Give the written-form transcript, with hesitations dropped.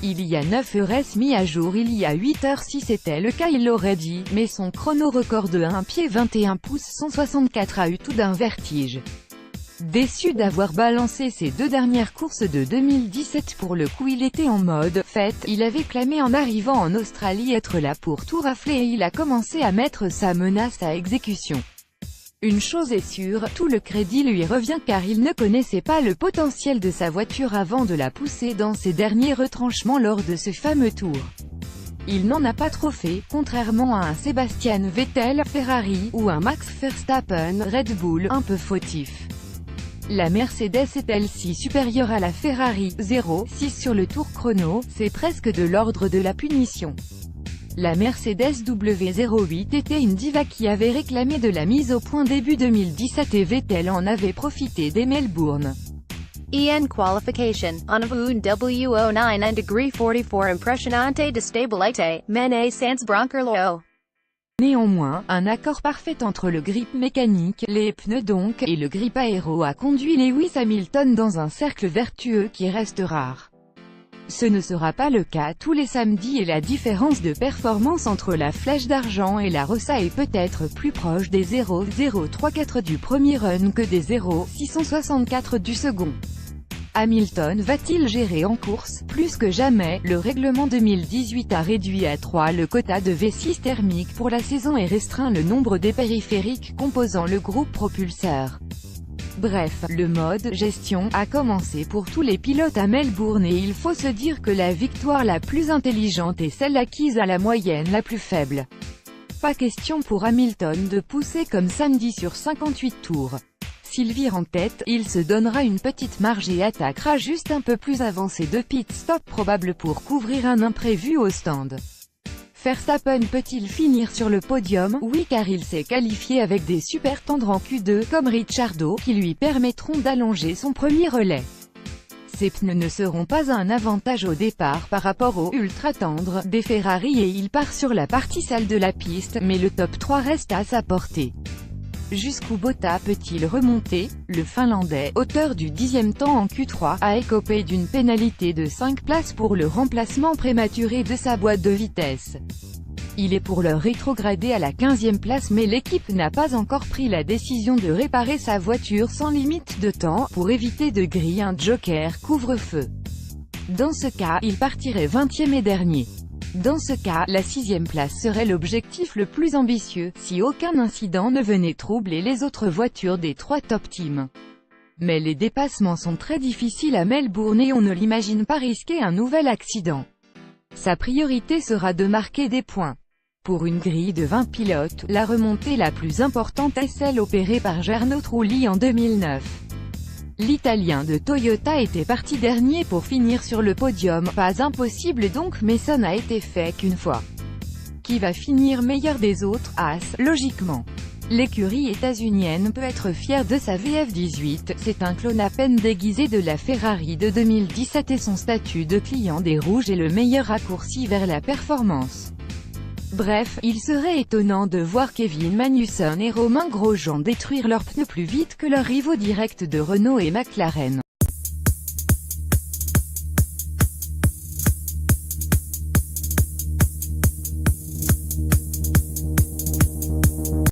Il y a 9 heures mis à jour il y a 8 heures. Si c'était le cas il l'aurait dit, mais son chrono record de 1 pied 21 pouces 164 a eu tout d'un vertige. Déçu d'avoir balancé ses 2 dernières courses de 2017 pour le coup il était en mode « fête », il avait clamé en arrivant en Australie être là pour tout rafler et il a commencé à mettre sa menace à exécution. Une chose est sûre, tout le crédit lui revient car il ne connaissait pas le potentiel de sa voiture avant de la pousser dans ses derniers retranchements lors de ce fameux tour. Il n'en a pas trop fait, contrairement à un Sebastian Vettel, Ferrari, ou un Max Verstappen, Red Bull, un peu fautif. La Mercedes est-elle si supérieure à la Ferrari? 0,6 sur le tour chrono, c'est presque de l'ordre de la punition. La Mercedes W08 était une diva qui avait réclamé de la mise au point début 2017 et Vettel en avait profité dès Melbourne. En qualification, on un W09 and degree 44 impressionante de stabilité, mené sans broncarlo. Néanmoins, un accord parfait entre le grip mécanique, les pneus donc, et le grip aéro a conduit Lewis Hamilton dans un cercle vertueux qui reste rare. Ce ne sera pas le cas tous les samedis et la différence de performance entre la flèche d'argent et la Rossa est peut-être plus proche des 0,034 du premier run que des 0,664 du second. Hamilton va-t-il gérer en course? Plus que jamais, le règlement 2018 a réduit à 3 le quota de V6 thermique pour la saison et restreint le nombre des périphériques composant le groupe propulseur. Bref, le mode « gestion » a commencé pour tous les pilotes à Melbourne et il faut se dire que la victoire la plus intelligente est celle acquise à la moyenne la plus faible. Pas question pour Hamilton de pousser comme samedi sur 58 tours. S'il vire en tête, il se donnera une petite marge et attaquera juste un peu plus avancé de pit stop probable pour couvrir un imprévu au stand. Verstappen peut-il finir sur le podium? Oui car il s'est qualifié avec des super tendres en Q2, comme Ricciardo, qui lui permettront d'allonger son premier relais. Ses pneus ne seront pas un avantage au départ par rapport aux ultra tendres des Ferrari et il part sur la partie sale de la piste, mais le top 3 reste à sa portée. Jusqu'où Bottas peut-il remonter? Le Finlandais, auteur du 10e temps en Q3, a écopé d'une pénalité de 5 places pour le remplacement prématuré de sa boîte de vitesse. Il est pour l'heure rétrogradé à la 15e place mais l'équipe n'a pas encore pris la décision de réparer sa voiture sans limite de temps, pour éviter de griller un joker couvre-feu. Dans ce cas, il partirait 20e et dernier. Dans ce cas, la 6e place serait l'objectif le plus ambitieux, si aucun incident ne venait troubler les autres voitures des 3 top teams. Mais les dépassements sont très difficiles à Melbourne et on ne l'imagine pas risquer un nouvel accident. Sa priorité sera de marquer des points. Pour une grille de 20 pilotes, la remontée la plus importante est celle opérée par Jarno Trulli en 2009. L'Italien de Toyota était parti dernier pour finir sur le podium, pas impossible donc mais ça n'a été fait qu'une fois. Qui va finir meilleur des autres? As, logiquement. L'écurie états-unienne peut être fière de sa VF18, c'est un clone à peine déguisé de la Ferrari de 2017 et son statut de client des rouges est le meilleur raccourci vers la performance. Bref, il serait étonnant de voir Kevin Magnussen et Romain Grosjean détruire leurs pneus plus vite que leurs rivaux directs de Renault et McLaren.